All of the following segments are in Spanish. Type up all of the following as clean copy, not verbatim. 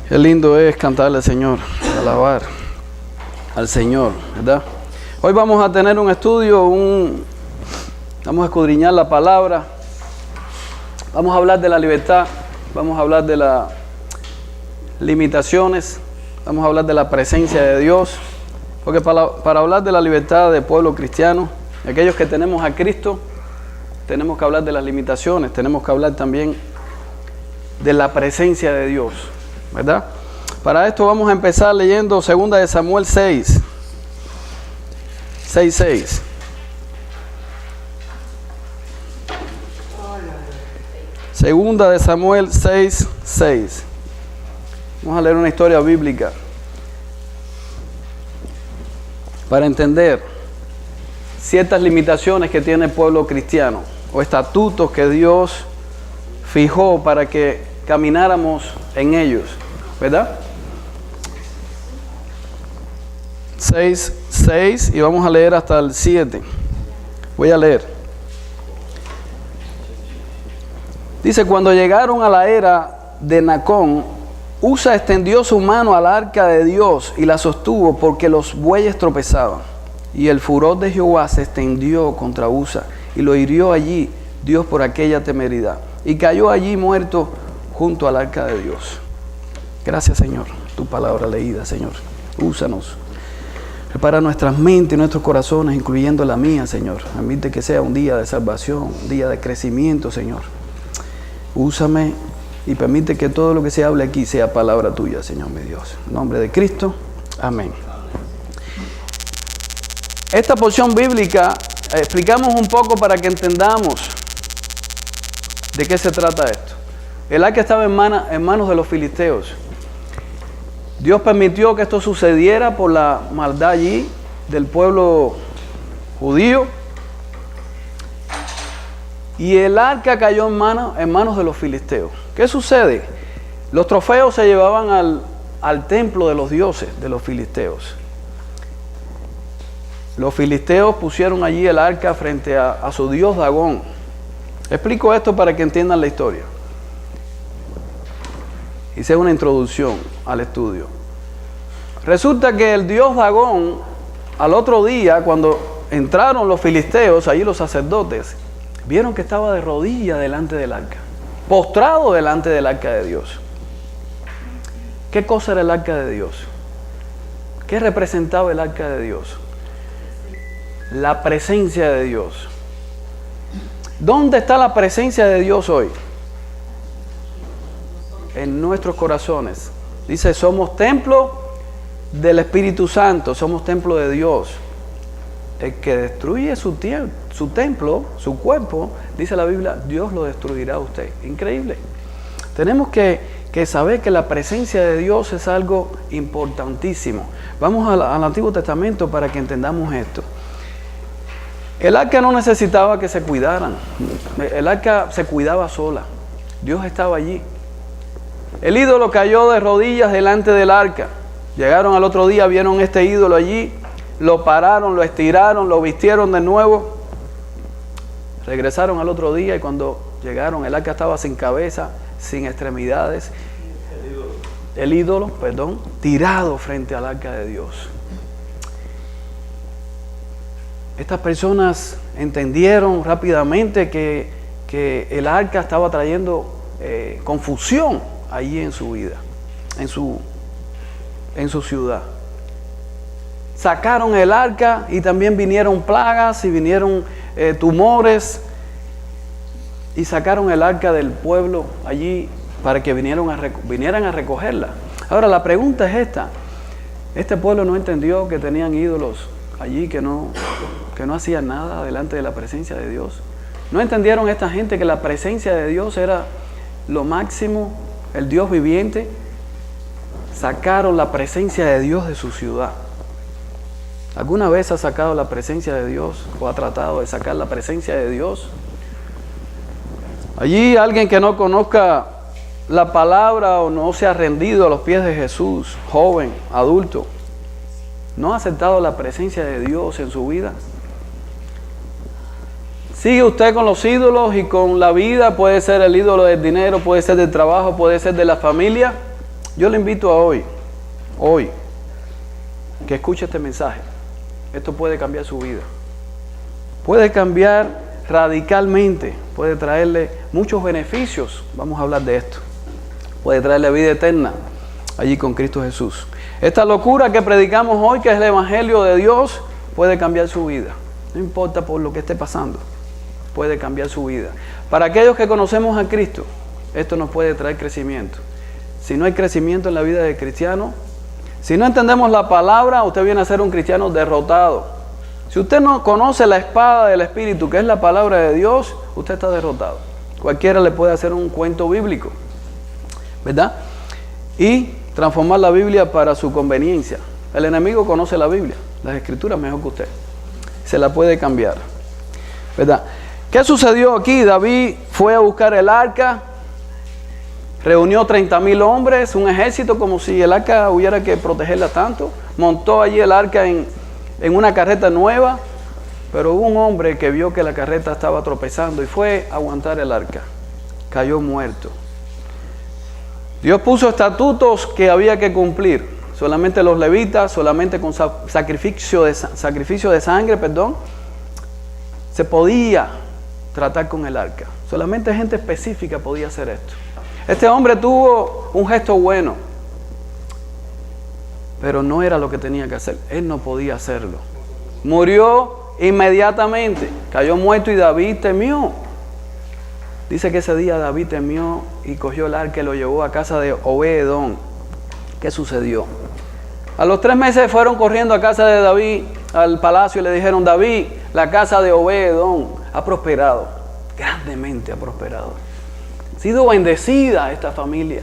Qué lindo es cantarle al Señor, alabar al Señor, ¿verdad? Hoy vamos a tener un estudio, vamos a escudriñar la palabra, vamos a hablar de la libertad, vamos a hablar de las limitaciones, vamos a hablar de la presencia de Dios, porque para hablar de la libertad del pueblo cristiano, aquellos que tenemos a Cristo, tenemos que hablar de las limitaciones, tenemos que hablar también de la presencia de Dios, ¿verdad? Para esto vamos a empezar leyendo 2 de Samuel 6. Segunda de Samuel 6. Vamos a leer una historia bíblica para entender ciertas limitaciones que tiene el pueblo cristiano o estatutos que Dios fijó para que camináramos en ellos, ¿verdad? 6 y vamos a leer hasta el 7. Voy a leer. Dice: cuando llegaron a la era de Nacón, Usa extendió su mano al arca de Dios y la sostuvo porque los bueyes tropezaban. Y el furor de Jehová se extendió contra Usa y lo hirió allí Dios por aquella temeridad. Y cayó allí muerto junto al arca de Dios. Gracias, Señor, tu palabra leída, Señor. Úsanos. Prepara nuestras mentes y nuestros corazones, incluyendo la mía, Señor. Permite que sea un día de salvación, un día de crecimiento, Señor. Úsame y permite que todo lo que se hable aquí sea palabra tuya, Señor mi Dios. En nombre de Cristo, amén. Esta porción bíblica explicamos un poco para que entendamos de qué se trata esto. El arca estaba en manos de los filisteos. Dios permitió que esto sucediera por la maldad allí del pueblo judío. Y el arca cayó en manos de los filisteos. ¿Qué sucede? Los trofeos se llevaban al templo de los dioses de los filisteos. Los filisteos pusieron allí el arca frente a su dios Dagón. Explico esto para que entiendan la historia. Hice una introducción al estudio. Resulta que el dios Dagón, al otro día, cuando entraron los filisteos, allí los sacerdotes, vieron que estaba de rodillas delante del arca, postrado delante del arca de Dios. ¿Qué cosa era el arca de Dios? ¿Qué representaba el arca de Dios? La presencia de Dios. ¿Dónde está la presencia de Dios hoy? En nuestros corazones. Dice, somos templo del Espíritu Santo, somos templo de Dios. El que destruye su templo, su cuerpo, dice la Biblia, Dios lo destruirá a usted. Increíble. Tenemos que saber que la presencia de Dios es algo importantísimo. Vamos al Antiguo Testamento para que entendamos esto. El arca no necesitaba que se cuidaran. El arca se cuidaba sola. Dios estaba allí. El ídolo cayó de rodillas delante del arca. Llegaron al otro día, vieron este ídolo allí, lo pararon, lo estiraron, lo vistieron de nuevo. Regresaron al otro día y cuando llegaron, el arca estaba sin cabeza, sin extremidades. El ídolo, tirado frente al arca de Dios. Estas personas entendieron rápidamente que el arca estaba trayendo confusión allí en su vida, en su ciudad. Sacaron el arca y también vinieron plagas y vinieron tumores y sacaron el arca del pueblo allí para que vinieran a recogerla. Ahora la pregunta es esta: este pueblo no entendió que tenían ídolos allí que no hacían nada delante de la presencia de Dios. No entendieron esta gente que la presencia de Dios era lo máximo, el Dios viviente. Sacaron la presencia de Dios de su ciudad. ¿Alguna vez ha sacado la presencia de Dios o ha tratado de sacar la presencia de Dios? Allí alguien que no conozca la palabra o no se ha rendido a los pies de Jesús, joven, adulto, ¿no ha aceptado la presencia de Dios en su vida? ¿Sigue usted con los ídolos y con la vida? Puede ser el ídolo del dinero, puede ser del trabajo, puede ser de la familia. Yo le invito a hoy, que escuche este mensaje. Esto puede cambiar su vida. Puede cambiar radicalmente. Puede traerle muchos beneficios. Vamos a hablar de esto. Puede traerle vida eterna allí con Cristo Jesús. Esta locura que predicamos hoy, que es el Evangelio de Dios, puede cambiar su vida. No importa por lo que esté pasando. Puede cambiar su vida. Para aquellos que conocemos a Cristo, esto nos puede traer crecimiento. Si no hay crecimiento en la vida del cristiano, si no entendemos la palabra, usted viene a ser un cristiano derrotado. Si usted no conoce la espada del Espíritu, que es la palabra de Dios, usted está derrotado. Cualquiera le puede hacer un cuento bíblico, ¿verdad? Y transformar la Biblia para su conveniencia. El enemigo conoce la Biblia, las Escrituras mejor que usted. Se la puede cambiar, ¿verdad? ¿Qué sucedió aquí? David fue a buscar el arca. Reunió 30,000 hombres, un ejército, como si el arca hubiera que protegerla tanto. Montó allí el arca en una carreta nueva, pero hubo un hombre que vio que la carreta estaba tropezando y fue a aguantar el arca. Cayó muerto. Dios puso estatutos que había que cumplir. Solamente los levitas, solamente con sacrificio de sangre, se podía tratar con el arca. Solamente gente específica podía hacer esto. Este hombre tuvo un gesto bueno, pero no era lo que tenía que hacer. Él no podía hacerlo. Murió inmediatamente. Cayó muerto y David temió. Dice que ese día David temió y cogió el arca y lo llevó a casa de Obed-Edom. ¿Qué sucedió? A los 3 meses fueron corriendo a casa de David, al palacio, y le dijeron: David, la casa de Obed-Edom ha prosperado, grandemente ha prosperado. Ha sido bendecida esta familia.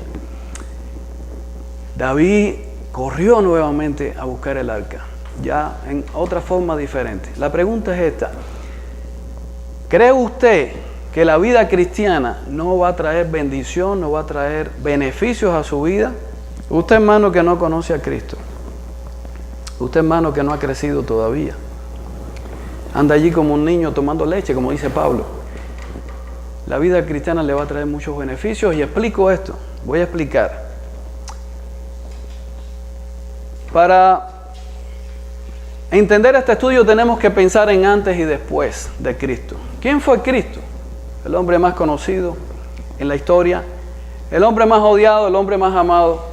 David corrió nuevamente a buscar el arca, ya en otra forma diferente. La pregunta es esta: ¿cree usted que la vida cristiana no va a traer bendición, no va a traer beneficios a su vida? Usted, hermano, que no conoce a Cristo, usted, hermano, que no ha crecido todavía, anda allí como un niño tomando leche, como dice Pablo. La vida cristiana le va a traer muchos beneficios, y explico esto. Voy a explicar. Para entender este estudio tenemos que pensar en antes y después de Cristo. ¿Quién fue Cristo? El hombre más conocido en la historia, el hombre más odiado, el hombre más amado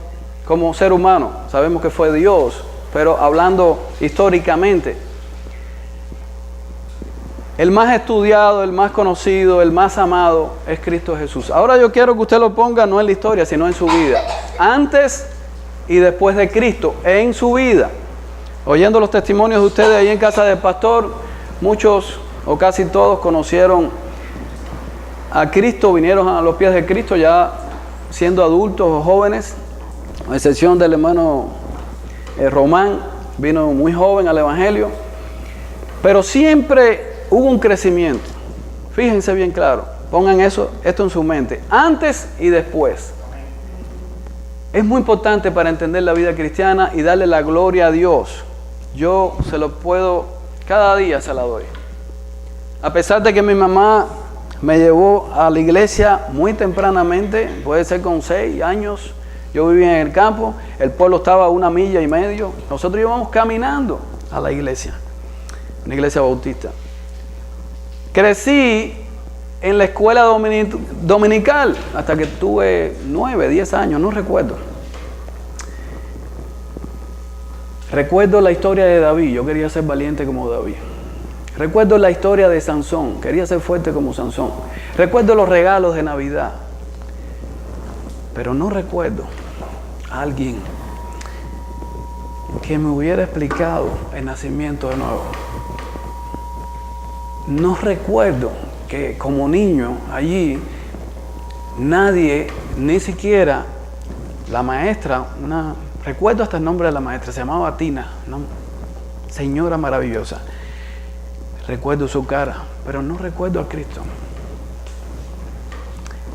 como ser humano. Sabemos que fue Dios, pero hablando históricamente, el más estudiado, el más conocido, el más amado es Cristo Jesús. Ahora yo quiero que usted lo ponga no en la historia, sino en su vida. Antes y después de Cristo, en su vida. Oyendo los testimonios de ustedes ahí en casa del pastor, muchos o casi todos conocieron a Cristo, vinieron a los pies de Cristo ya siendo adultos o jóvenes, a excepción del hermano Román, vino muy joven al Evangelio, pero siempre hubo un crecimiento. Fíjense bien claro, pongan esto en su mente, antes y después. Es muy importante para entender la vida cristiana y darle la gloria a Dios. Yo se lo puedo, cada día se la doy. A pesar de que mi mamá me llevó a la iglesia muy tempranamente, puede ser con 6 años, yo vivía en el campo, el pueblo estaba a 1,5 millas, nosotros íbamos caminando a la iglesia, una iglesia bautista. Crecí en la escuela dominical hasta que tuve 9, 10 años, no recuerdo. Recuerdo la historia de David, yo quería ser valiente como David. Recuerdo la historia de Sansón, quería ser fuerte como Sansón. Recuerdo los regalos de Navidad, pero no recuerdo a alguien que me hubiera explicado el nacimiento de nuevo. No recuerdo que como niño allí nadie, ni siquiera la maestra, recuerdo hasta el nombre de la maestra, se llamaba Tina, una señora maravillosa. Recuerdo su cara, pero no recuerdo a Cristo.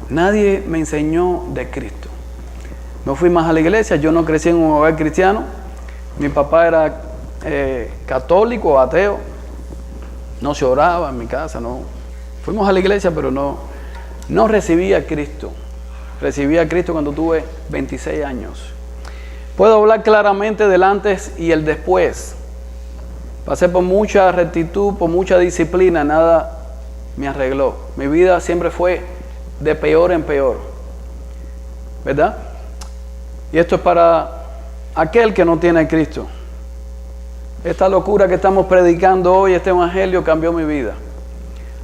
Nadie me enseñó de Cristo. No fui más a la iglesia, yo no crecí en un hogar cristiano. Mi papá era católico, ateo. No se oraba en mi casa, no. Fuimos a la iglesia, pero no recibí a Cristo. Recibí a Cristo cuando tuve 26 años. Puedo hablar claramente del antes y el después. Pasé por mucha rectitud, por mucha disciplina, nada me arregló. Mi vida siempre fue de peor en peor, ¿verdad? Y esto es para aquel que no tiene a Cristo. Esta locura que estamos predicando hoy, este evangelio cambió mi vida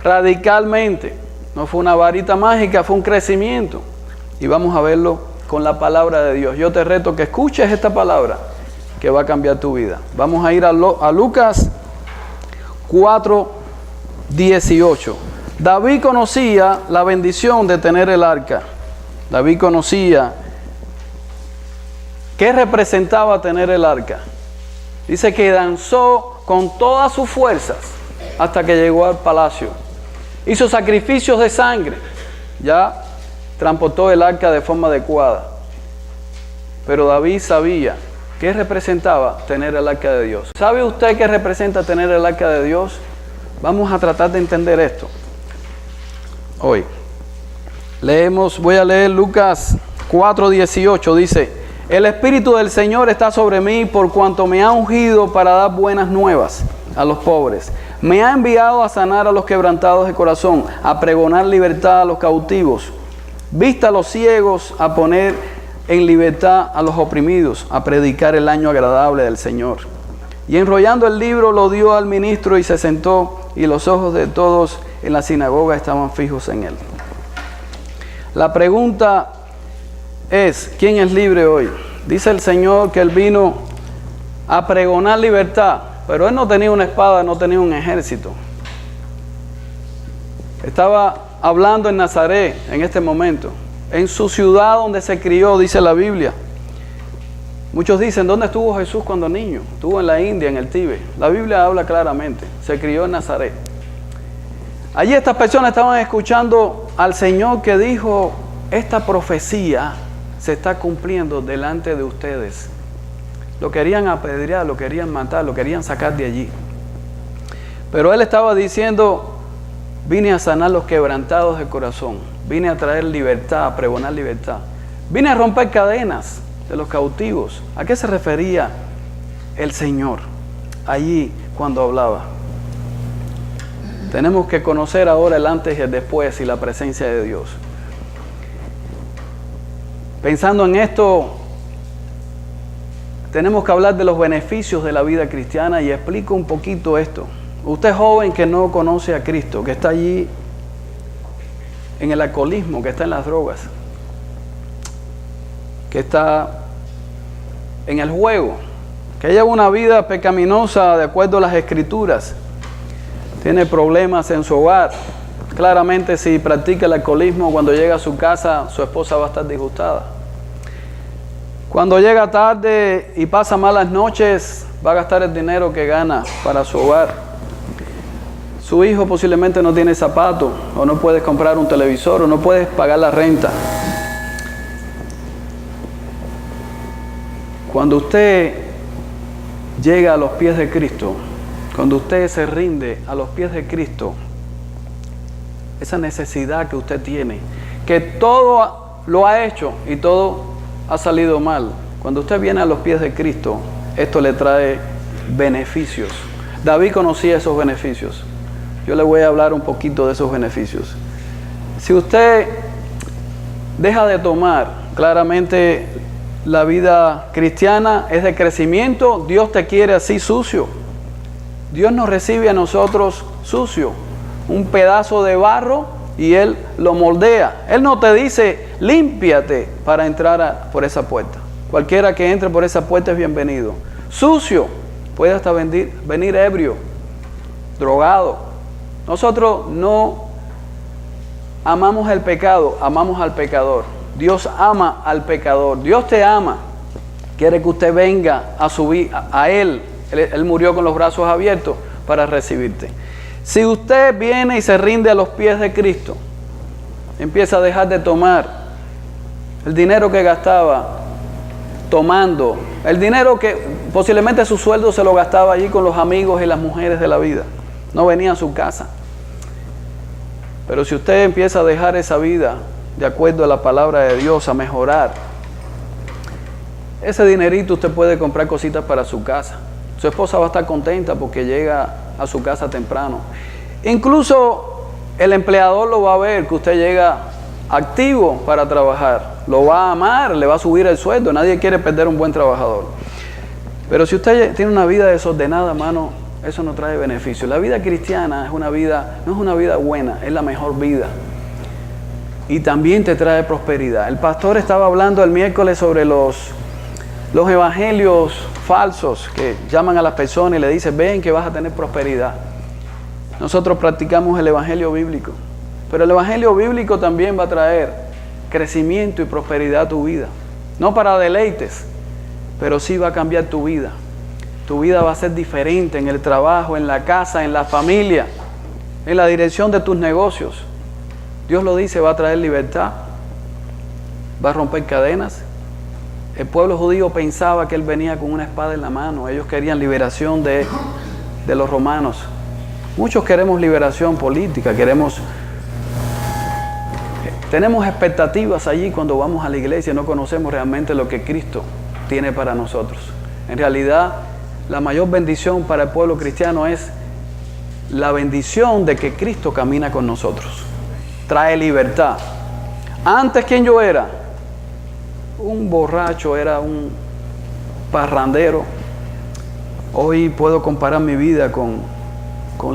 radicalmente. No fue una varita mágica, fue un crecimiento. Y vamos a verlo con la palabra de Dios. Yo te reto que escuches esta palabra que va a cambiar tu vida. Vamos a ir a Lucas 4:18. David conocía la bendición de tener el arca. David conocía qué representaba tener el arca. Dice que danzó con todas sus fuerzas hasta que llegó al palacio. Hizo sacrificios de sangre. Ya transportó el arca de forma adecuada. Pero David sabía qué representaba tener el arca de Dios. ¿Sabe usted qué representa tener el arca de Dios? Vamos a tratar de entender esto hoy. Voy a leer Lucas 4:18. Dice: el Espíritu del Señor está sobre mí por cuanto me ha ungido para dar buenas nuevas a los pobres. Me ha enviado a sanar a los quebrantados de corazón, a pregonar libertad a los cautivos, vista a los ciegos, a poner en libertad a los oprimidos, a predicar el año agradable del Señor. Y enrollando el libro lo dio al ministro y se sentó, y los ojos de todos en la sinagoga estaban fijos en él. La pregunta es: ¿quién es libre hoy? Dice el Señor que Él vino a pregonar libertad, pero Él no tenía una espada, no tenía un ejército. Estaba hablando en Nazaret en este momento, en su ciudad donde se crió, dice la Biblia. Muchos dicen: ¿dónde estuvo Jesús cuando niño? Estuvo en la India, en el Tíbet. La Biblia habla claramente, se crió en Nazaret. Allí estas personas estaban escuchando al Señor que dijo: esta profecía se está cumpliendo delante de ustedes. Lo querían apedrear, lo querían matar, lo querían sacar de allí. Pero Él estaba diciendo: vine a sanar los quebrantados de corazón, vine a traer libertad, a pregonar libertad, vine a romper cadenas de los cautivos. ¿A qué se refería el Señor allí cuando hablaba? Tenemos que conocer ahora el antes y el después y la presencia de Dios. Pensando en esto, tenemos que hablar de los beneficios de la vida cristiana, y explico un poquito esto. Usted joven que no conoce a Cristo, que está allí en el alcoholismo, que está en las drogas, que está en el juego, que lleva una vida pecaminosa de acuerdo a las Escrituras, tiene problemas en su hogar. Claramente, si practica el alcoholismo, cuando llega a su casa, su esposa va a estar disgustada. Cuando llega tarde y pasa malas noches, va a gastar el dinero que gana para su hogar. Su hijo posiblemente no tiene zapatos, o no puede comprar un televisor, o no puede pagar la renta. Cuando usted llega a los pies de Cristo, cuando usted se rinde a los pies de Cristo, esa necesidad que usted tiene, que todo lo ha hecho y todo ha salido mal, cuando usted viene a los pies de Cristo, esto le trae beneficios. David conocía esos beneficios. Yo le voy a hablar un poquito de esos beneficios. Si usted deja de tomar, claramente la vida cristiana es de crecimiento. Dios te quiere así sucio. Dios nos recibe a nosotros sucio, un pedazo de barro, y Él lo moldea. Él no te dice: límpiate para entrar por esa puerta. Cualquiera que entre por esa puerta es bienvenido. Sucio, puede hasta venir ebrio, drogado. Nosotros no amamos el pecado, amamos al pecador. Dios ama al pecador. Dios te ama. Quiere que usted venga a subir a Él. Él murió con los brazos abiertos para recibirte. Si usted viene y se rinde a los pies de Cristo, empieza a dejar de tomar el dinero que gastaba tomando, el dinero que posiblemente su sueldo se lo gastaba allí con los amigos y las mujeres de la vida, no venía a su casa. Pero si usted empieza a dejar esa vida de acuerdo a la palabra de Dios, a mejorar. Ese dinerito usted puede comprar cositas para su casa. Su esposa va a estar contenta porque llega a su casa temprano. Incluso el empleador lo va a ver que usted llega activo para trabajar. Lo va a amar, le va a subir el sueldo. Nadie quiere perder un buen trabajador. Pero si usted tiene una vida desordenada, hermano, eso no trae beneficio. La vida cristiana es una vida, no es una vida buena, es la mejor vida. Y también te trae prosperidad. El pastor estaba hablando el miércoles sobre los evangelios falsos que llaman a las personas y le dicen, ven que vas a tener prosperidad. Nosotros practicamos el evangelio bíblico. Pero el evangelio bíblico también va a traer crecimiento y prosperidad a tu vida. No para deleites, pero sí va a cambiar tu vida. Tu vida va a ser diferente en el trabajo, en la casa, en la familia, en la dirección de tus negocios. Dios lo dice, va a traer libertad, va a romper cadenas. El pueblo judío pensaba que él venía con una espada en la mano. Ellos querían liberación de los romanos. Muchos queremos liberación política, tenemos expectativas allí cuando vamos a la iglesia, no conocemos realmente lo que Cristo tiene para nosotros. En realidad, la mayor bendición para el pueblo cristiano es la bendición de que Cristo camina con nosotros. Trae libertad. Antes, ¿quién yo era? Un borracho, era un parrandero. Hoy puedo comparar mi vida con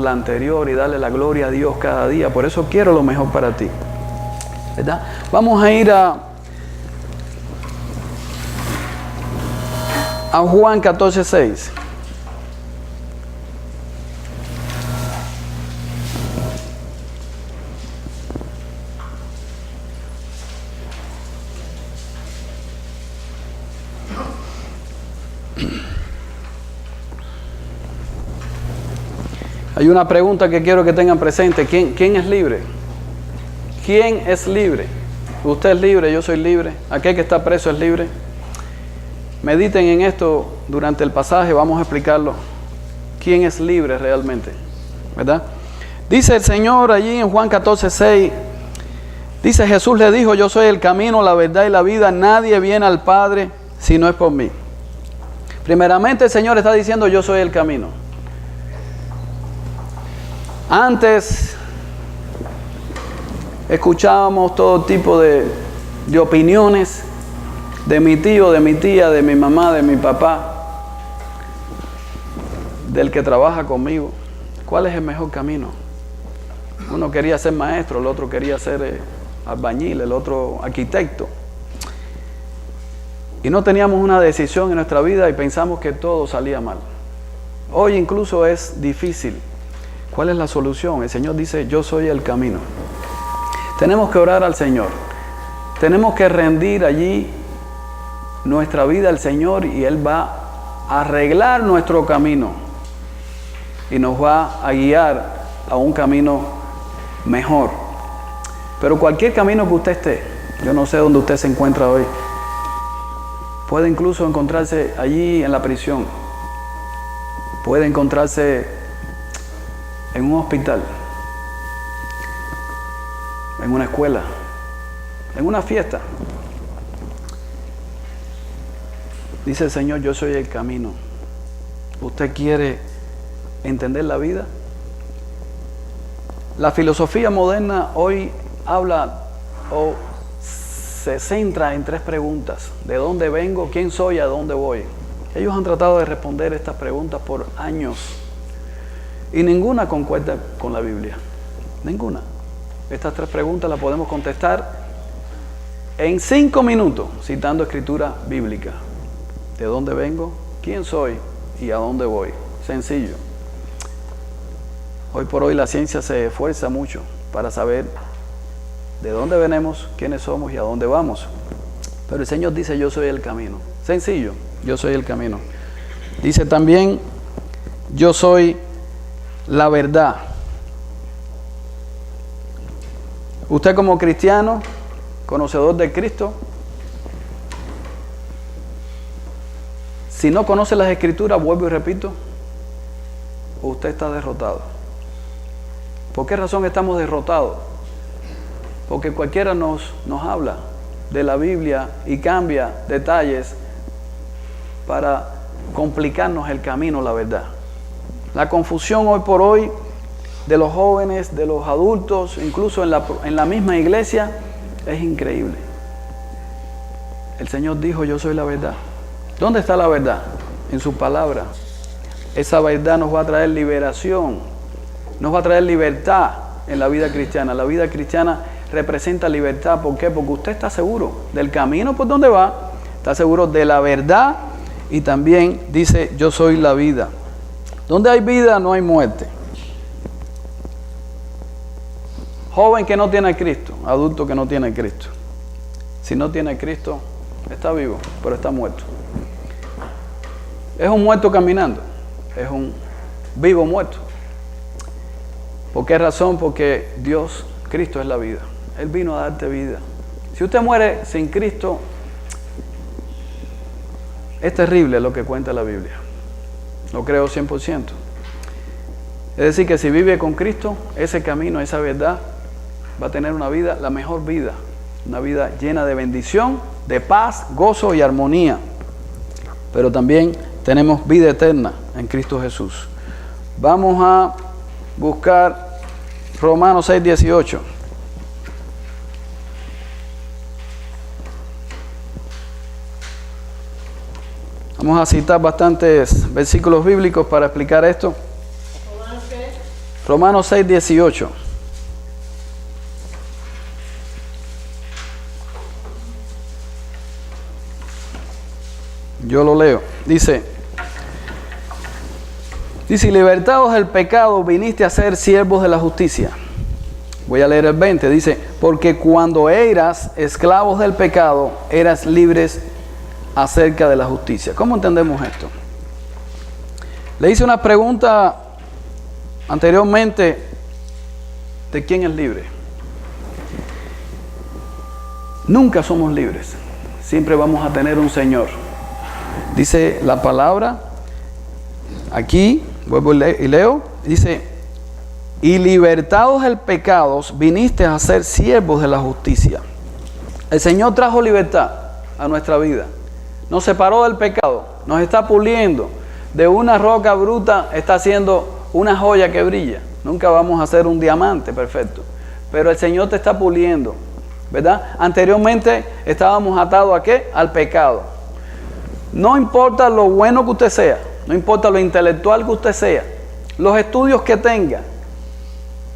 la anterior y darle la gloria a Dios cada día. Por eso quiero lo mejor para ti, ¿verdad? Vamos a ir a Juan 14:6. Hay una pregunta que quiero que tengan presente. ¿Quién es libre? ¿Quién es libre? Usted es libre, yo soy libre. Aquel que está preso es libre. Mediten en esto durante el pasaje, vamos a explicarlo. ¿Quién es libre realmente? ¿Verdad? Dice el Señor allí en Juan 14:6, dice, Jesús le dijo, yo soy el camino, la verdad y la vida. Nadie viene al Padre si no es por mí. Primeramente el Señor está diciendo, yo soy el camino. Antes escuchábamos todo tipo de opiniones de mi tío, de mi tía, de mi mamá, de mi papá, del que trabaja conmigo. ¿Cuál es el mejor camino? Uno quería ser maestro, el otro quería ser albañil, el otro arquitecto. Y no teníamos una decisión en nuestra vida y pensamos que todo salía mal. Hoy incluso es difícil. ¿Cuál es la solución? El Señor dice, yo soy el camino. Tenemos que orar al Señor. Tenemos que rendir allí nuestra vida al Señor y Él va a arreglar nuestro camino y nos va a guiar a un camino mejor. Pero cualquier camino que usted esté, yo no sé dónde usted se encuentra hoy, puede incluso encontrarse allí en la prisión, puede encontrarse en un hospital, en una escuela, en una fiesta. Dice el Señor, yo soy el camino. ¿Usted quiere entender la vida? La filosofía moderna hoy habla o se centra en tres preguntas. ¿De dónde vengo? ¿Quién soy? ¿A dónde voy? Ellos han tratado de responder estas preguntas por años y ninguna concuerda con la Biblia. Ninguna. Estas tres preguntas las podemos contestar en 5 minutos citando escritura bíblica. ¿De dónde vengo? ¿Quién soy? ¿Y a dónde voy? Sencillo. Hoy por hoy la ciencia se esfuerza mucho para saber de dónde venimos, quiénes somos y a dónde vamos. Pero el Señor dice, yo soy el camino. Sencillo, yo soy el camino. Dice también, yo soy la verdad. Usted como cristiano, conocedor de Cristo, si no conoce las Escrituras, vuelvo y repito, usted está derrotado. ¿Por qué razón estamos derrotados? porque cualquiera nos habla de la Biblia y cambia detalles para complicarnos el camino, la verdad. La confusión hoy por hoy de los jóvenes, de los adultos, incluso en la misma iglesia, es increíble. El Señor dijo, yo soy la verdad. ¿Dónde está la verdad? En su palabra. Esa verdad nos va a traer liberación, nos va a traer libertad en la vida cristiana. La vida cristiana representa libertad. ¿Por qué? Porque usted está seguro del camino por donde va, está seguro de la verdad y también dice, yo soy la vida. Donde hay vida no hay muerte. Joven que no tiene a Cristo, adulto que no tiene a Cristo. Si no tiene a Cristo, está vivo, pero está muerto. Es un muerto caminando, es un vivo muerto. ¿Por qué razón? Porque Dios, Cristo es la vida. Él vino a darte vida. Si usted muere sin Cristo, es terrible lo que cuenta la Biblia. Lo creo 100%. Es decir, que si vive con Cristo, ese camino, esa verdad, va a tener una vida, la mejor vida. Una vida llena de bendición, de paz, gozo y armonía. Pero también tenemos vida eterna en Cristo Jesús. Vamos a buscar Romanos 6:18. Vamos a citar bastantes versículos bíblicos para explicar esto. Romanos 6:18. Yo lo leo. Dice, libertados del pecado, viniste a ser siervos de la justicia. Voy a leer el 20. Dice, porque cuando eras esclavos del pecado, eras libres acerca de la justicia. ¿Cómo entendemos esto? Le hice una pregunta anteriormente de quién es libre. Nunca somos libres. Siempre vamos a tener un Señor. Dice la palabra, aquí, vuelvo y leo, dice, y libertados del pecado, viniste a ser siervos de la justicia. El Señor trajo libertad a nuestra vida. Nos separó del pecado, nos está puliendo. De una roca bruta está haciendo una joya que brilla. Nunca vamos a hacer un diamante perfecto, pero el Señor te está puliendo, ¿verdad? Anteriormente estábamos atados ¿a qué? Al pecado. No importa lo bueno que usted sea, no importa lo intelectual que usted sea, los estudios que tenga,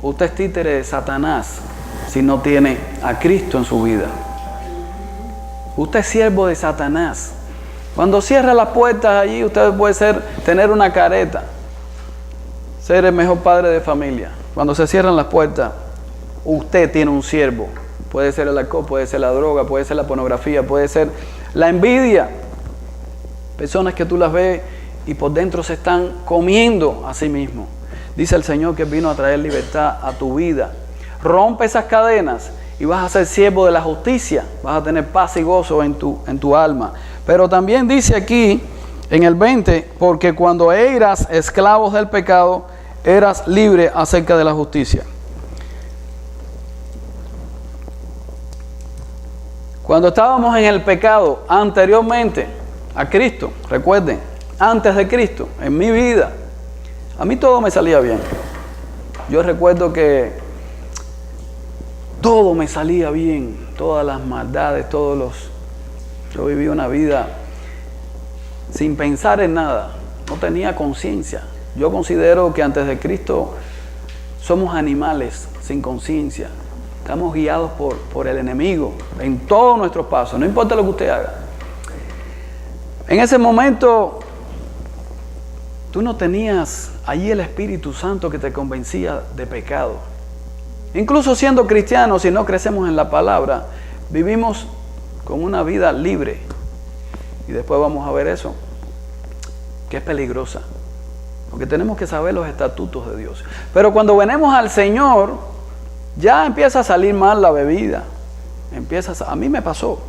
usted es títere de Satanás si no tiene a Cristo en su vida. Usted es siervo de Satanás. Cuando cierra las puertas allí, usted puede tener una careta, ser el mejor padre de familia. Cuando se cierran las puertas, usted tiene un siervo. Puede ser el alcohol, puede ser la droga, puede ser la pornografía, puede ser la envidia. Personas que tú las ves y por dentro se están comiendo a sí mismos. Dice el Señor que vino a traer libertad a tu vida. Rompe esas cadenas y vas a ser siervo de la justicia. Vas a tener paz y gozo en tu alma. Pero también dice aquí en el 20, porque cuando eras esclavos del pecado, eras libre acerca de la justicia. Cuando estábamos en el pecado anteriormente a Cristo, recuerden, antes de Cristo, en mi vida, a mí todo me salía bien. Yo recuerdo que todo me salía bien, todas las maldades, yo viví una vida sin pensar en nada, no tenía conciencia. Yo considero que antes de Cristo somos animales sin conciencia. Estamos guiados por el enemigo en todos nuestros pasos, no importa lo que usted haga. En ese momento, tú no tenías allí el Espíritu Santo que te convencía de pecado. Incluso siendo cristianos, si no crecemos en la palabra, vivimos con una vida libre. Y después vamos a ver eso, que es peligrosa. Porque tenemos que saber los estatutos de Dios. Pero cuando venimos al Señor, ya empieza a salir mal la bebida. A mí me pasó.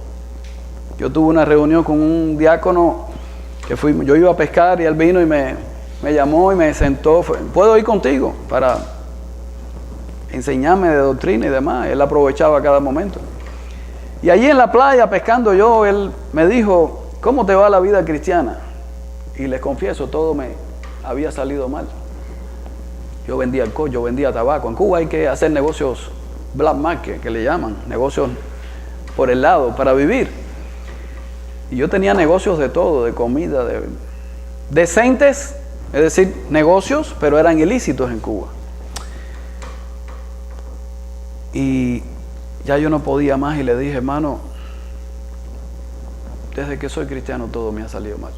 Yo tuve una reunión con un diácono que yo iba a pescar y él vino y me llamó y me sentó. ¿Puedo ir contigo? enseñarme de doctrina y demás. Él aprovechaba cada momento. Y allí en la playa pescando yo, él me dijo, ¿cómo te va la vida cristiana? Y les confieso, todo me había salido mal. Yo vendía alcohol, yo vendía tabaco. En Cuba hay que hacer negocios black market, que le llaman, negocios por el lado, para vivir. Y yo tenía negocios de todo, de comida, decentes, es decir, negocios, pero eran ilícitos en Cuba. Y ya yo no podía más y le dije, hermano, desde que soy cristiano todo me ha salido mal.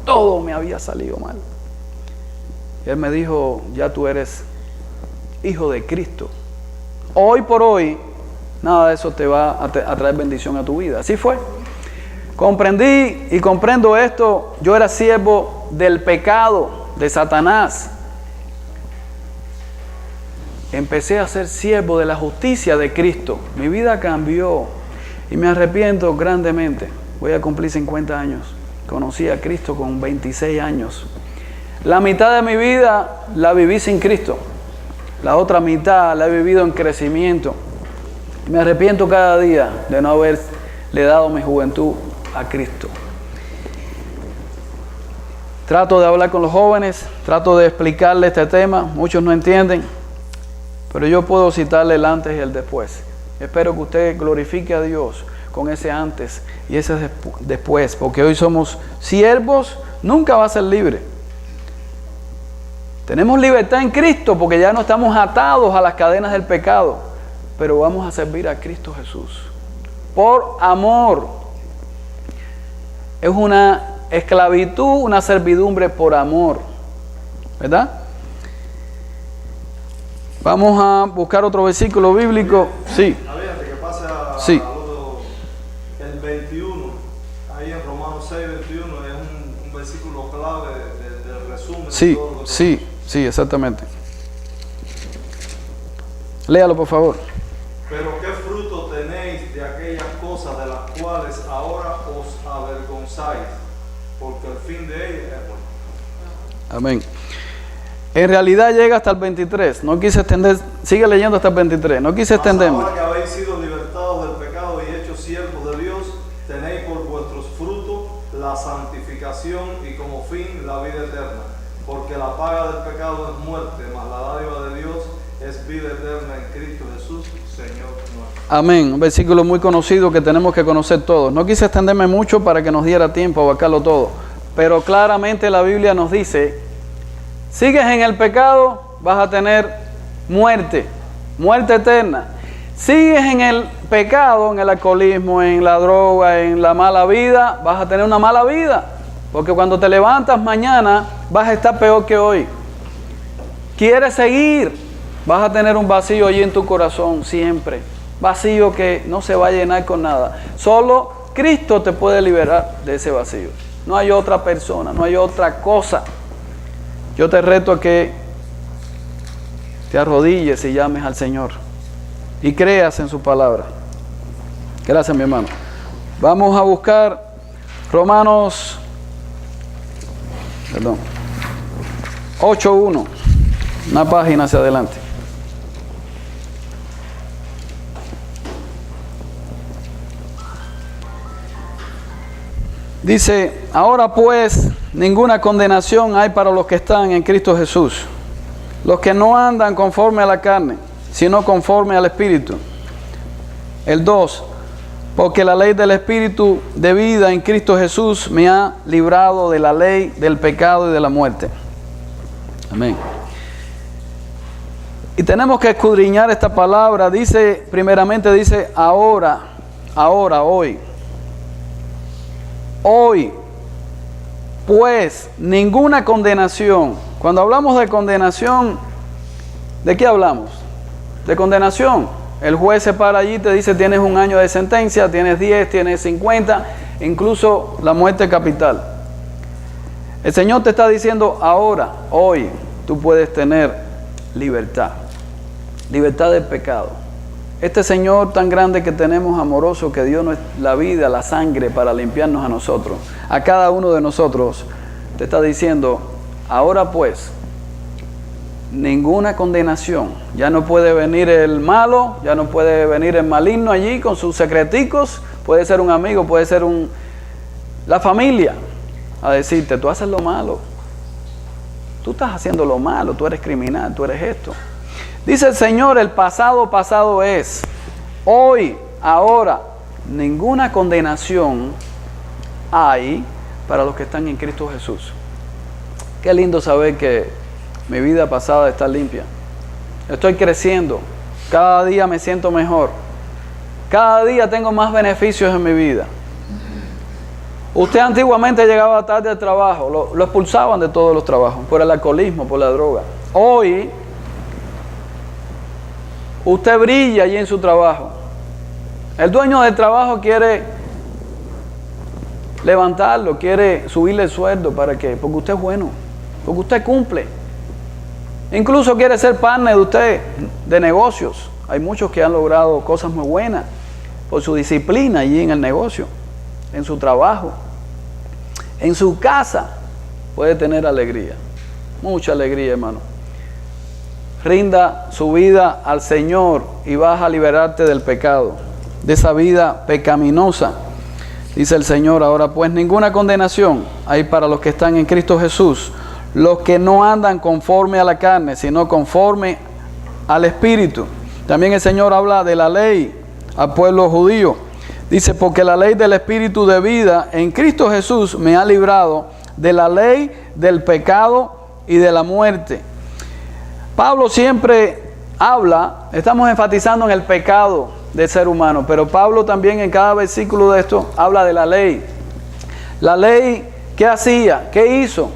Todo me había salido mal. Y él me dijo, ya tú eres hijo de Cristo. Hoy por hoy, nada de eso te va a traer bendición a tu vida. Así fue. Comprendí y comprendo esto. Yo era siervo del pecado, de Satanás. Empecé a ser siervo de la justicia de Cristo. Mi vida cambió y me arrepiento grandemente. Voy a cumplir 50 años. Conocí a Cristo con 26 años. La mitad de mi vida la viví sin Cristo. La otra mitad la he vivido en crecimiento. Me arrepiento cada día de no haberle dado mi juventud a Cristo. Trato de hablar con los jóvenes, trato de explicarles este tema. Muchos no entienden, pero yo puedo citarle el antes y el después. Espero que usted glorifique a Dios con ese antes y ese después, porque hoy somos siervos, nunca va a ser libre. Tenemos libertad en Cristo porque ya no estamos atados a las cadenas del pecado, pero vamos a servir a Cristo Jesús por amor. Es una esclavitud, una servidumbre por amor, ¿verdad? Vamos a buscar otro versículo bíblico. Sí. A ver, antes que pase a sí. El 21, ahí en Romanos 6, 21, es un versículo clave del resumen. Sí, de todo lo que sí, exactamente. Léalo, por favor. Pero qué fruto tenéis de aquellas cosas de las cuales ahora os avergonzáis, porque el fin de ellas es bueno. Amén. En realidad llega hasta el 23. No quise extender, sigue leyendo hasta el 23. No quise extenderme. Ahora que habéis sido libertados del pecado y hechos siervos de Dios, tenéis por vuestros frutos la santificación y como fin la vida eterna. Porque la paga del pecado es muerte, mas la dádiva de Dios es vida eterna en Cristo Jesús, Señor nuestro. Amén. Un versículo muy conocido que tenemos que conocer todos. No quise extenderme mucho para que nos diera tiempo a abarcarlo todo. Pero claramente la Biblia nos dice, sigues en el pecado, vas a tener muerte, muerte eterna. Sigues en el pecado, en el alcoholismo, en la droga, en la mala vida, vas a tener una mala vida. Porque cuando te levantas mañana, vas a estar peor que hoy. ¿Quieres seguir? Vas a tener un vacío allí en tu corazón siempre. Vacío que no se va a llenar con nada. Solo Cristo te puede liberar de ese vacío. No hay otra persona, no hay otra cosa. Yo te reto a que te arrodilles y llames al Señor. Y creas en su palabra. Gracias, mi hermano. Vamos a buscar Romanos 8:1. Una página hacia adelante. Dice, ahora pues, ninguna condenación hay para los que están en Cristo Jesús, los que no andan conforme a la carne, sino conforme al Espíritu. El 2, porque la ley del Espíritu de vida en Cristo Jesús me ha librado de la ley del pecado y de la muerte. Amén. Y tenemos que escudriñar esta palabra. Dice, primeramente dice, ahora, hoy. Hoy, pues, ninguna condenación. Cuando hablamos de condenación, ¿de qué hablamos? De condenación. El juez se para allí y te dice, tienes 1 año de sentencia, tienes 10, tienes 50, incluso la muerte capital. El Señor te está diciendo, ahora, hoy, tú puedes tener libertad. Libertad del pecado. Este Señor tan grande que tenemos, amoroso, que dio la vida, la sangre para limpiarnos a nosotros, a cada uno de nosotros, te está diciendo, ahora pues, ninguna condenación. Ya no puede venir el malo, ya no puede venir el maligno allí con sus secreticos. Puede ser un amigo, puede ser la familia, a decirte, tú haces lo malo. Tú estás haciendo lo malo, tú eres criminal, tú eres esto. Dice el Señor, el pasado, pasado es. Hoy, ahora, ninguna condenación hay para los que están en Cristo Jesús. Qué lindo saber que mi vida pasada está limpia. Estoy creciendo. Cada día me siento mejor. Cada día tengo más beneficios en mi vida. Usted antiguamente llegaba tarde al trabajo, lo expulsaban de todos los trabajos, por el alcoholismo, por la droga. Hoy, usted brilla allí en su trabajo. El dueño del trabajo quiere levantarlo, quiere subirle el sueldo. ¿Para qué? Porque usted es bueno, porque usted cumple. Incluso quiere ser partner de usted de negocios. Hay muchos que han logrado cosas muy buenas por su disciplina allí en el negocio, en su trabajo. En su casa puede tener alegría, mucha alegría, hermano. Rinda su vida al Señor y vas a liberarte del pecado, de esa vida pecaminosa. Dice el Señor, ahora pues ninguna condenación hay para los que están en Cristo Jesús, los que no andan conforme a la carne, sino conforme al Espíritu. También el Señor habla de la ley al pueblo judío. Dice, porque la ley del Espíritu de vida en Cristo Jesús me ha librado de la ley del pecado y de la muerte. Pablo siempre habla, estamos enfatizando en el pecado del ser humano, pero Pablo también en cada versículo de esto habla de la ley. La ley, ¿qué hacía? ¿Qué hizo?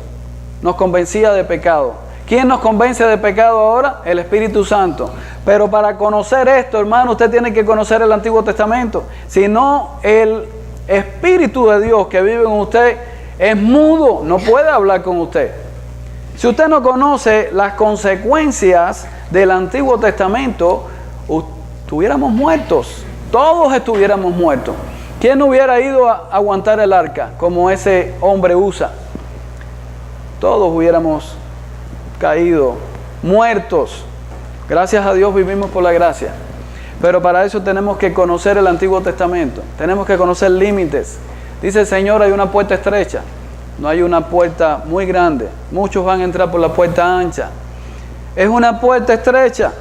Nos convencía de pecado. ¿Quién nos convence de pecado ahora? El Espíritu Santo. Pero para conocer esto, hermano, usted tiene que conocer el Antiguo Testamento. Si no, el Espíritu de Dios que vive en usted es mudo, no puede hablar con usted. Si usted no conoce las consecuencias del Antiguo Testamento, estuviéramos muertos. Todos estuviéramos muertos. ¿Quién hubiera ido a aguantar el arca como ese hombre Usa? Todos hubiéramos caído, muertos. Gracias a Dios vivimos por la gracia. Pero para eso tenemos que conocer el Antiguo Testamento. Tenemos que conocer límites. Dice el Señor, hay una puerta estrecha. No hay una puerta muy grande. Muchos van a entrar por la puerta ancha. Es una puerta estrecha.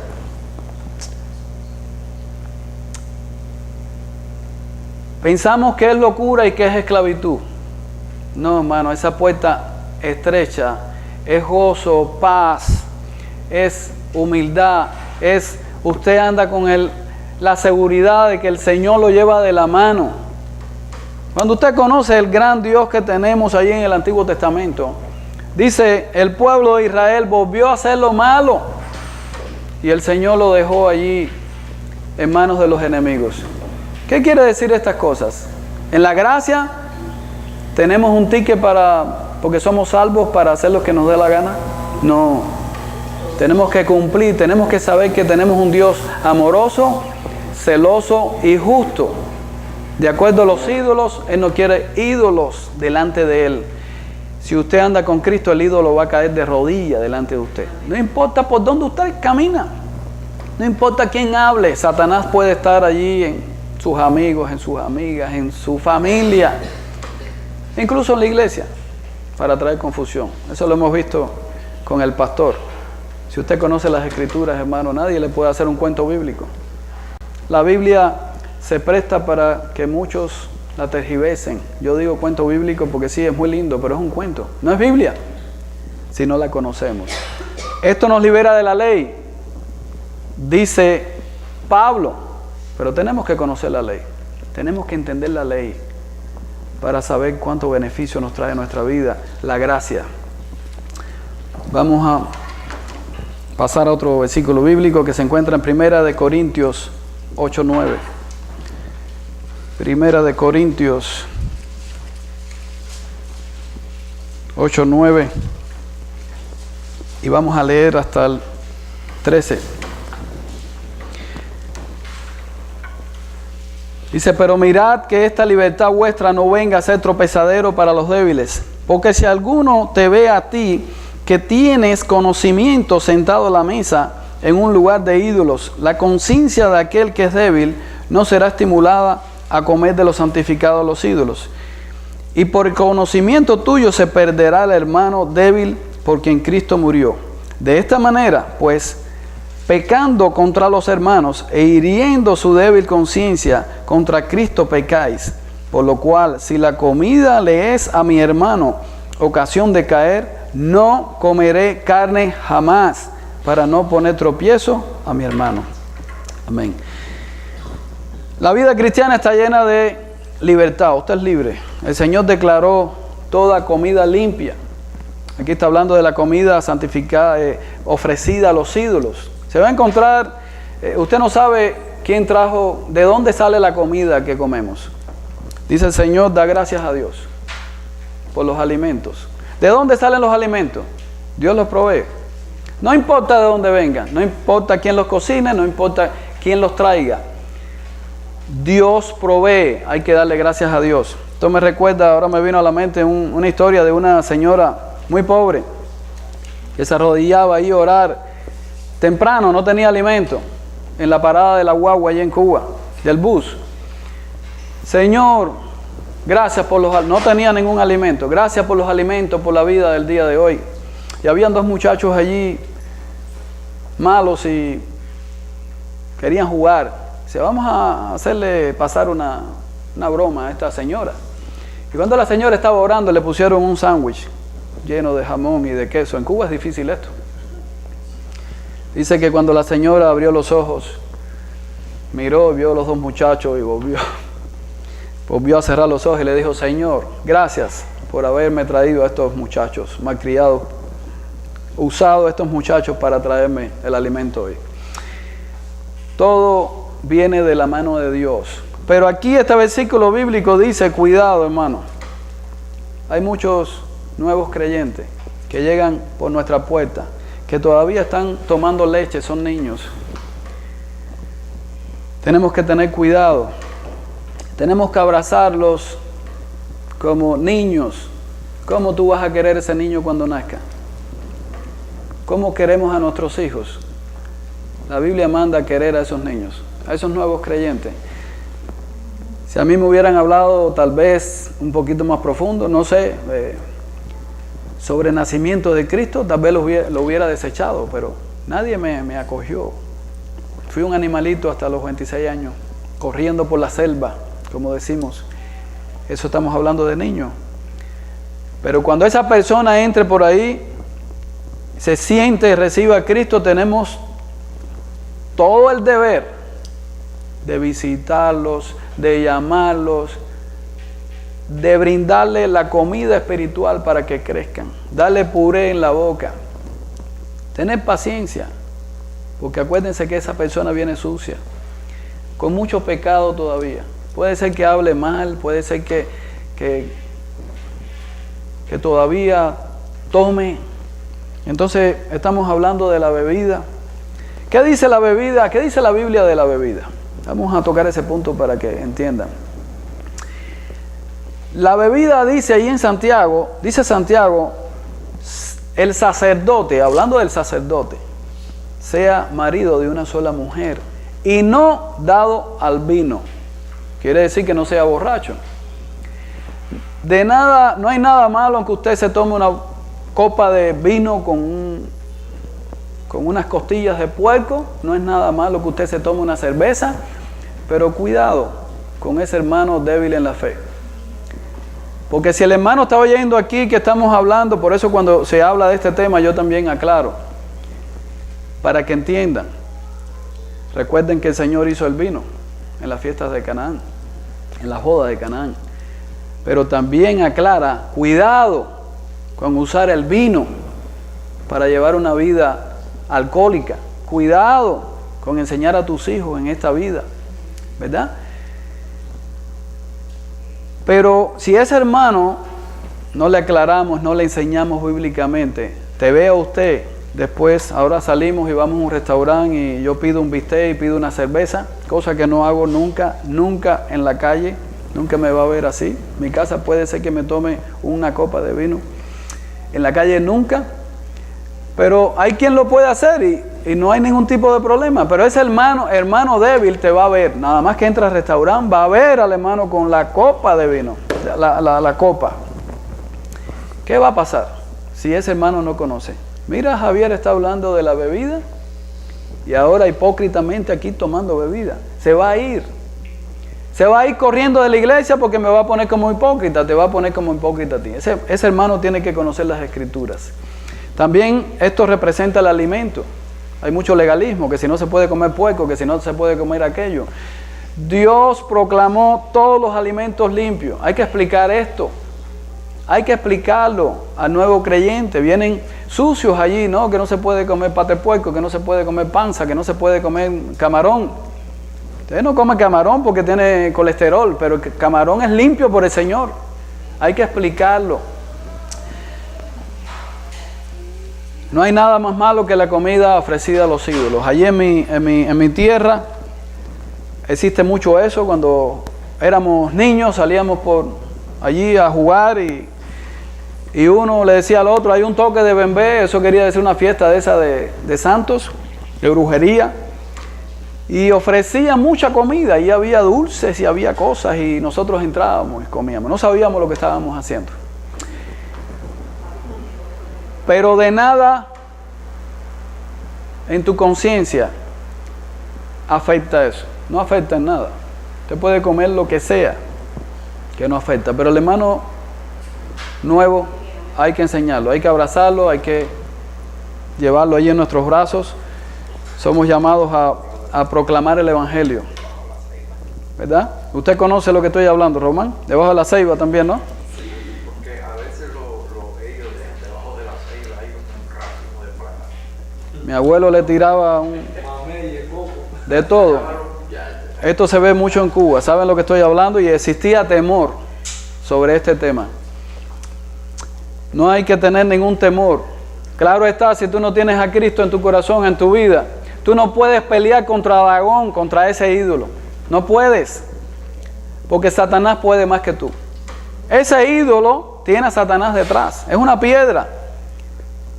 Pensamos que es locura y que es esclavitud. No, hermano, esa puerta estrecha es gozo, paz, es humildad, es usted anda con la seguridad de que el Señor lo lleva de la mano. Cuando usted conoce el gran Dios que tenemos allí en el Antiguo Testamento, dice, el pueblo de Israel volvió a hacer lo malo y el Señor lo dejó allí en manos de los enemigos. ¿Qué quiere decir estas cosas? En la gracia tenemos un ticket porque somos salvos para hacer lo que nos dé la gana. No, tenemos que cumplir, tenemos que saber que tenemos un Dios amoroso, celoso y justo. De acuerdo a los ídolos, Él no quiere ídolos delante de Él. Si usted anda con Cristo, el ídolo va a caer de rodillas delante de usted. No importa por dónde usted camina, no importa quién hable, Satanás puede estar allí en sus amigos, en sus amigas, en su familia, incluso en la iglesia, para traer confusión. Eso lo hemos visto con el pastor. Si usted conoce las Escrituras, hermano, nadie le puede hacer un cuento bíblico. La Biblia se presta para que muchos la tergiversen. Yo digo cuento bíblico porque sí, es muy lindo, pero es un cuento. No es Biblia, si no la conocemos. Esto nos libera de la ley, dice Pablo, pero tenemos que conocer la ley. Tenemos que entender la ley para saber cuánto beneficio nos trae en nuestra vida la gracia. Vamos a pasar a otro versículo bíblico que se encuentra en 1 Corintios 8:9. 1 Corintios 8:9 y vamos a leer hasta el 13. Dice, pero mirad que esta libertad vuestra no venga a ser tropezadero para los débiles, porque si alguno te ve a ti que tienes conocimiento sentado a la mesa en un lugar de ídolos. La conciencia de aquel que es débil no será estimulada a comer de lo santificado a los ídolos. Y por el conocimiento tuyo se perderá el hermano débil por quien Cristo murió. De esta manera, pues, pecando contra los hermanos e hiriendo su débil conciencia, contra Cristo pecáis. Por lo cual, si la comida le es a mi hermano ocasión de caer, no comeré carne jamás, para no poner tropiezo a mi hermano. Amén. La vida cristiana está llena de libertad. Usted es libre. El Señor declaró toda comida limpia. Aquí está hablando de la comida santificada, ofrecida a los ídolos. Se va a encontrar, usted no sabe quién trajo, de dónde sale la comida que comemos. Dice el Señor, da gracias a Dios por los alimentos. ¿De dónde salen los alimentos? Dios los provee. No importa de dónde vengan, no importa quién los cocine, no importa quién los traiga. Dios provee, hay que darle gracias a Dios. Esto me recuerda, ahora me vino a la mente una historia de una señora muy pobre que se arrodillaba ahí a orar temprano, no tenía alimento, en la parada de la guagua allá en Cuba, del bus. Señor, gracias por los alimentos. No tenía ningún alimento. Gracias por los alimentos, por la vida del día de hoy. Y habían dos muchachos allí malos y querían jugar. Dice, vamos a hacerle pasar una broma a esta señora. Y cuando la señora estaba orando, le pusieron un sándwich lleno de jamón y de queso. En Cuba es difícil esto. Dice que cuando la señora abrió los ojos, miró, vio a los dos muchachos y volvió a cerrar los ojos y le dijo, Señor, gracias por haberme traído a estos muchachos malcriados, usado a estos muchachos para traerme el alimento hoy. Todo viene de la mano de Dios. Pero aquí este versículo bíblico dice, cuidado hermano, hay muchos nuevos creyentes que llegan por nuestra puerta, que todavía están tomando leche, son niños. Tenemos que tener cuidado. Tenemos que abrazarlos como niños. ¿Cómo tú vas a querer ese niño cuando nazca? ¿Cómo queremos a nuestros hijos? La Biblia manda a querer a esos niños, a esos nuevos creyentes. Si a mí me hubieran hablado tal vez un poquito más profundo, no sé, sobre el nacimiento de Cristo, tal vez lo hubiera desechado, pero nadie me acogió. Fui un animalito hasta los 26 años, corriendo por la selva, como decimos. Eso estamos hablando de niños. Pero cuando esa persona entre por ahí, se siente y recibe a Cristo, tenemos todo el deber de visitarlos, de llamarlos, de brindarle la comida espiritual para que crezcan, darle puré en la boca, tener paciencia, porque acuérdense que esa persona viene sucia, con mucho pecado todavía. Puede ser que hable mal, puede ser que todavía tome. Entonces estamos hablando de la bebida. ¿Qué dice la bebida? ¿Qué dice la Biblia de la bebida? Vamos a tocar ese punto para que entiendan. La bebida dice ahí en Santiago, dice Santiago, el sacerdote, hablando del sacerdote, sea marido de una sola mujer y no dado al vino. Quiere decir que no sea borracho. De nada, no hay nada malo en que usted se tome una copa de vino con unas costillas de puerco. No es nada malo que usted se tome una cerveza, pero cuidado con ese hermano débil en la fe. Porque si el hermano está oyendo aquí que estamos hablando, por eso cuando se habla de este tema yo también aclaro, para que entiendan. Recuerden que el Señor hizo el vino en las fiestas de Canaán, en las bodas de Canaán. Pero también aclara, cuidado con usar el vino para llevar una vida alcohólica. Cuidado con enseñar a tus hijos en esta vida, ¿verdad? Pero si ese hermano no le aclaramos, no le enseñamos bíblicamente, te vea usted, después ahora salimos y vamos a un restaurante y yo pido un bistec y pido una cerveza, cosa que no hago nunca en la calle, nunca me va a ver así. Mi casa puede ser que me tome una copa de vino, en la calle nunca. Pero hay quien lo puede hacer y no hay ningún tipo de problema. Pero ese hermano débil te va a ver. Nada más que entra al restaurante, va a ver al hermano con la copa de vino. La copa. ¿Qué va a pasar si ese hermano no conoce? Mira, Javier está hablando de la bebida y ahora hipócritamente aquí tomando bebida. Se va a ir. Se va a ir corriendo de la iglesia porque me va a poner como hipócrita. Te va a poner como hipócrita a ti. Ese hermano tiene que conocer las escrituras. También esto representa el alimento. Hay mucho legalismo, que si no se puede comer puerco, que si no se puede comer aquello. Dios proclamó todos los alimentos limpios. Hay que explicar esto. Hay que explicarlo al nuevo creyente. Vienen sucios allí, ¿no? Que no se puede comer pate puerco, que no se puede comer panza, que no se puede comer camarón. Usted no come camarón porque tiene colesterol, pero el camarón es limpio por el Señor. Hay que explicarlo. No hay nada más malo que la comida ofrecida a los ídolos. Allí en mi tierra existe mucho eso. Cuando éramos niños salíamos por allí a jugar y uno le decía al otro, hay un toque de bembé, eso quería decir una fiesta de esa de santos, de brujería. Y ofrecía mucha comida y había dulces y había cosas y nosotros entrábamos y comíamos. No sabíamos lo que estábamos haciendo. Pero de nada en tu conciencia afecta eso. No afecta en nada. Usted puede comer lo que sea que no afecta. Pero el hermano nuevo hay que enseñarlo, hay que abrazarlo, hay que llevarlo allí en nuestros brazos. Somos llamados a proclamar el evangelio. ¿Verdad? Usted conoce lo que estoy hablando, Román. Debajo de la ceiba también, ¿no? Mi abuelo le tiraba de todo. Esto se ve mucho en Cuba. ¿Saben lo que estoy hablando? Y existía temor sobre este tema. No hay que tener ningún temor. Claro está, si tú no tienes a Cristo en tu corazón, en tu vida, tú no puedes pelear contra Dagón, contra ese ídolo. No puedes. Porque Satanás puede más que tú. Ese ídolo tiene a Satanás detrás. Es una piedra.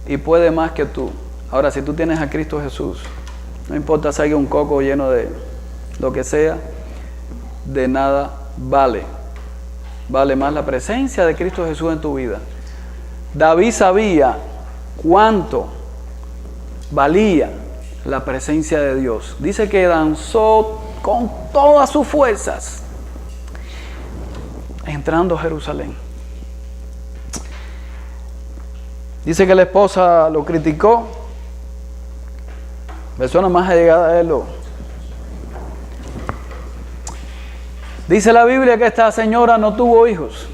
Y puede más que tú. Ahora, si tú tienes a Cristo Jesús, no importa si hay un coco lleno de lo que sea, de nada vale. Vale más la presencia de Cristo Jesús en tu vida. David sabía cuánto valía la presencia de Dios. Dice que danzó con todas sus fuerzas entrando a Jerusalén. Dice que la esposa lo criticó. Persona más allegada a él. Dice la Biblia que esta señora no tuvo hijos.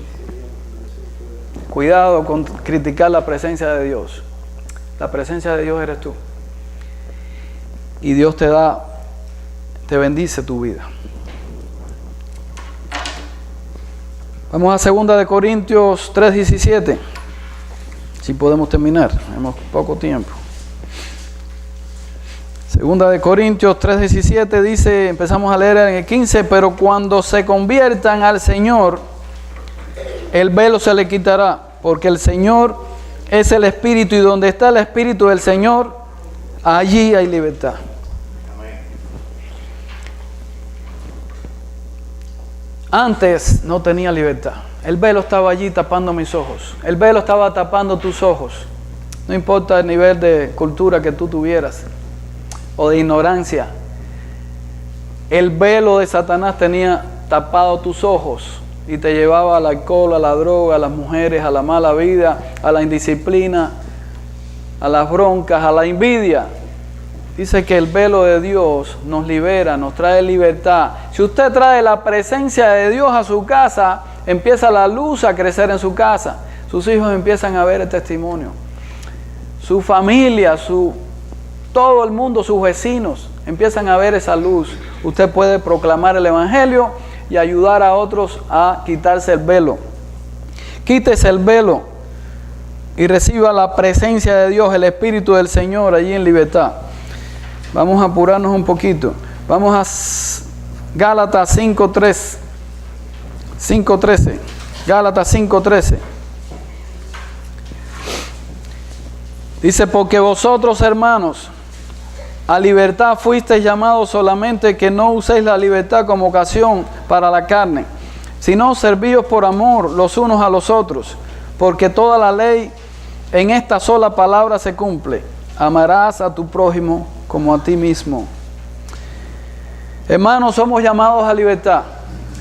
Cuidado con criticar la presencia de Dios. La presencia de Dios eres tú. Y Dios te bendice tu vida. Vamos a 2 Corintios 3:17. Si podemos terminar, tenemos poco tiempo. 2 Corintios 3:17 dice, empezamos a leer en el 15, pero cuando se conviertan al Señor, el velo se le quitará, porque el Señor es el Espíritu, y donde está el Espíritu del Señor, allí hay libertad. Antes no tenía libertad. El velo estaba allí tapando mis ojos. El velo estaba tapando tus ojos. No importa el nivel de cultura que tú tuvieras o de ignorancia. El velo de Satanás tenía tapado tus ojos y te llevaba al alcohol, a la droga, a las mujeres, a la mala vida, a la indisciplina, a las broncas, a la envidia. Dice que el velo de Dios nos libera, nos trae libertad. Si usted trae la presencia de Dios a su casa, empieza la luz a crecer en su casa. Sus hijos empiezan a ver el testimonio. Su familia, todo el mundo, sus vecinos, empiezan a ver esa luz. Usted puede proclamar el evangelio y ayudar a otros a quitarse el velo. Quítese el velo y reciba la presencia de Dios, el Espíritu del Señor allí en libertad. Vamos a apurarnos un poquito. Vamos a Gálatas 5:13. Gálatas 5:13. Dice, porque vosotros, hermanos, a libertad fuisteis llamados, solamente que no uséis la libertad como ocasión para la carne, sino servíos por amor los unos a los otros, porque toda la ley en esta sola palabra se cumple: amarás a tu prójimo como a ti mismo. Hermanos, somos llamados a libertad.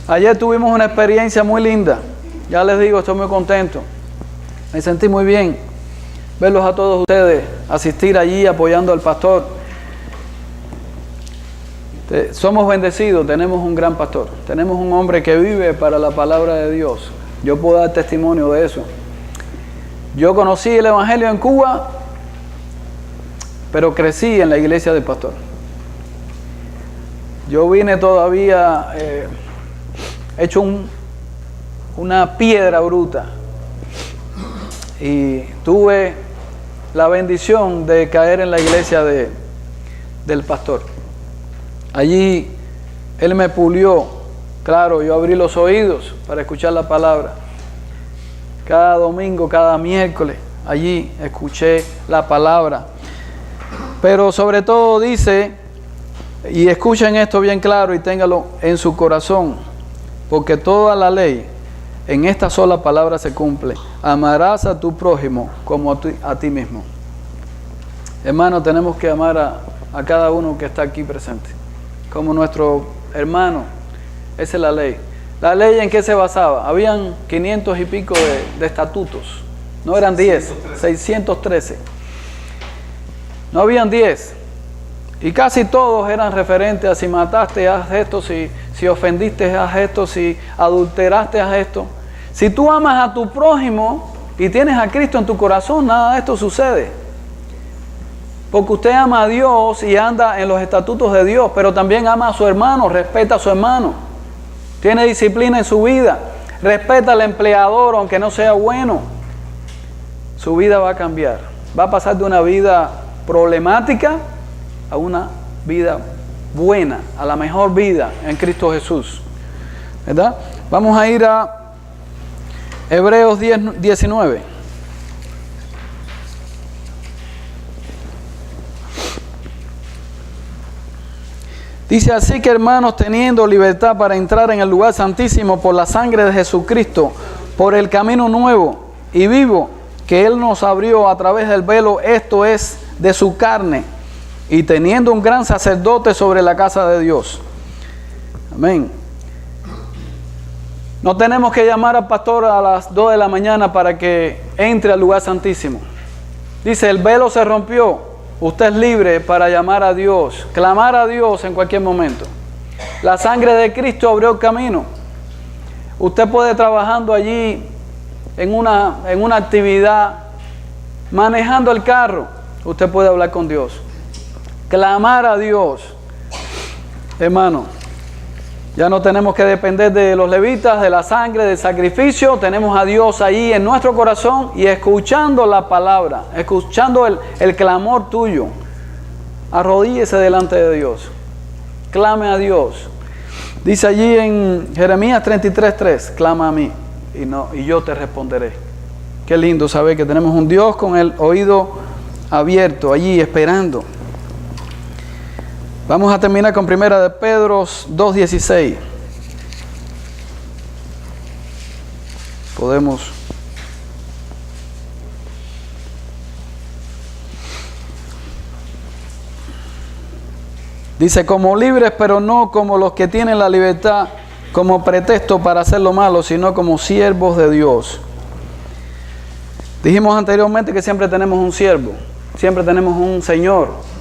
Ayer tuvimos una experiencia muy linda. Ya les digo, estoy muy contento. Me sentí muy bien verlos a todos ustedes asistir allí apoyando al pastor. Somos bendecidos, tenemos un gran pastor. Tenemos un hombre que vive para la palabra de Dios. Yo puedo dar testimonio de eso. Yo conocí el evangelio en Cuba, pero crecí en la iglesia del pastor. Yo vine todavía hecho una piedra bruta, y tuve la bendición de caer en la iglesia del pastor. Allí él me pulió. Claro, yo abrí los oídos para escuchar la palabra. Cada domingo, cada miércoles, allí escuché la palabra. Pero sobre todo dice, y escuchen esto bien claro y téngalo en su corazón, porque toda la ley en esta sola palabra se cumple: amarás a tu prójimo como a ti mismo. Hermano, tenemos que amar a cada uno que está aquí presente como nuestro hermano. Esa es la ley. ¿La ley en qué se basaba? Habían 500 y pico de estatutos. No eran 10, 613. No habían 10. Y casi todos eran referentes a: si mataste, haz esto; si ofendiste, haz esto; si adulteraste, haz esto. Si tú amas a tu prójimo y tienes a Cristo en tu corazón, nada de esto sucede. Porque usted ama a Dios y anda en los estatutos de Dios, pero también ama a su hermano, respeta a su hermano. Tiene disciplina en su vida, respeta al empleador aunque no sea bueno. Su vida va a cambiar. Va a pasar de una vida problemática a una vida buena, a la mejor vida en Cristo Jesús. ¿Verdad? Vamos a ir a Hebreos 10:19. Dice: así que, hermanos, teniendo libertad para entrar en el lugar santísimo por la sangre de Jesucristo, por el camino nuevo y vivo que Él nos abrió a través del velo, esto es, de su carne, y teniendo un gran sacerdote sobre la casa de Dios. Amén. No tenemos que llamar al pastor a las 2 de la mañana para que entre al lugar santísimo. Dice: el velo se rompió. Usted es libre para llamar a Dios, clamar a Dios en cualquier momento. La sangre de Cristo abrió el camino. Usted puede, trabajando allí en una actividad, manejando el carro, usted puede hablar con Dios, clamar a Dios. Hermano, ya no tenemos que depender de los levitas, de la sangre, del sacrificio. Tenemos a Dios ahí en nuestro corazón y escuchando la palabra, escuchando el clamor tuyo. Arrodíllese delante de Dios, clame a Dios. Dice allí en Jeremías 33:3, clama a mí y yo te responderé. Qué lindo saber que tenemos un Dios con el oído abierto allí esperando. Vamos a terminar con 1 de Pedro 2:16. Podemos. Dice: como libres, pero no como los que tienen la libertad como pretexto para hacer lo malo, sino como siervos de Dios. Dijimos anteriormente que siempre tenemos un siervo, siempre tenemos un Señor.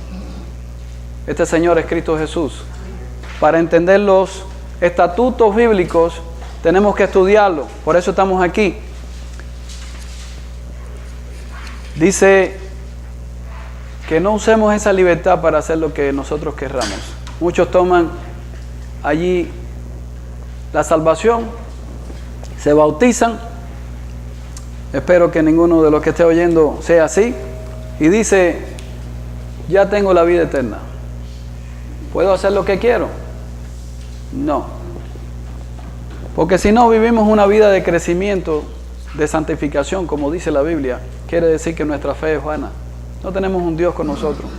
Este Señor es Cristo Jesús. Para entender los estatutos bíblicos tenemos que estudiarlo. Por eso estamos aquí. Dice que no usemos esa libertad para hacer lo que nosotros querramos. Muchos toman allí la salvación, se bautizan. Espero que ninguno de los que esté oyendo sea así. Y dice: ya tengo la vida eterna. ¿Puedo hacer lo que quiero? No. Porque si no vivimos una vida de crecimiento, de santificación, como dice la Biblia, quiere decir que nuestra fe es vana. No tenemos un Dios con nosotros.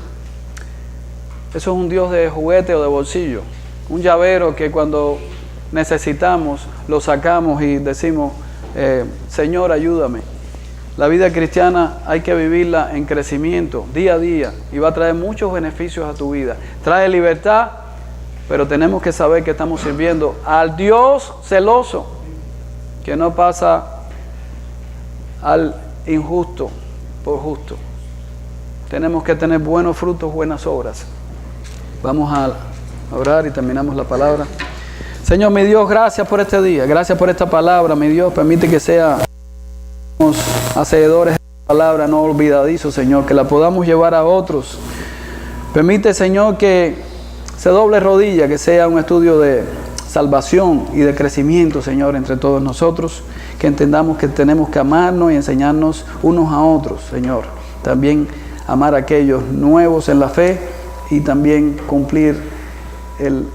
Eso es un Dios de juguete o de bolsillo. Un llavero que cuando necesitamos lo sacamos y decimos, Señor, ayúdame. La vida cristiana hay que vivirla en crecimiento, día a día, y va a traer muchos beneficios a tu vida. Trae libertad, pero tenemos que saber que estamos sirviendo al Dios celoso, que no pasa al injusto por justo. Tenemos que tener buenos frutos, buenas obras. Vamos a orar y terminamos la palabra. Señor, mi Dios, gracias por este día, gracias por esta palabra, mi Dios, permite que seamos hacedores de esta palabra, no olvidadizos, Señor, que la podamos llevar a otros. Permite, Señor, que se doble rodilla, que sea un estudio de salvación y de crecimiento, Señor, entre todos nosotros, que entendamos que tenemos que amarnos y enseñarnos unos a otros, Señor. También amar a aquellos nuevos en la fe y también cumplir el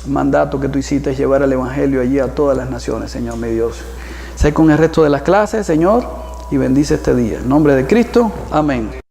mandato que tú hiciste, llevar el Evangelio allí a todas las naciones, Señor, mi Dios. Sé con el resto de las clases, Señor, y bendice este día. En nombre de Cristo, amén.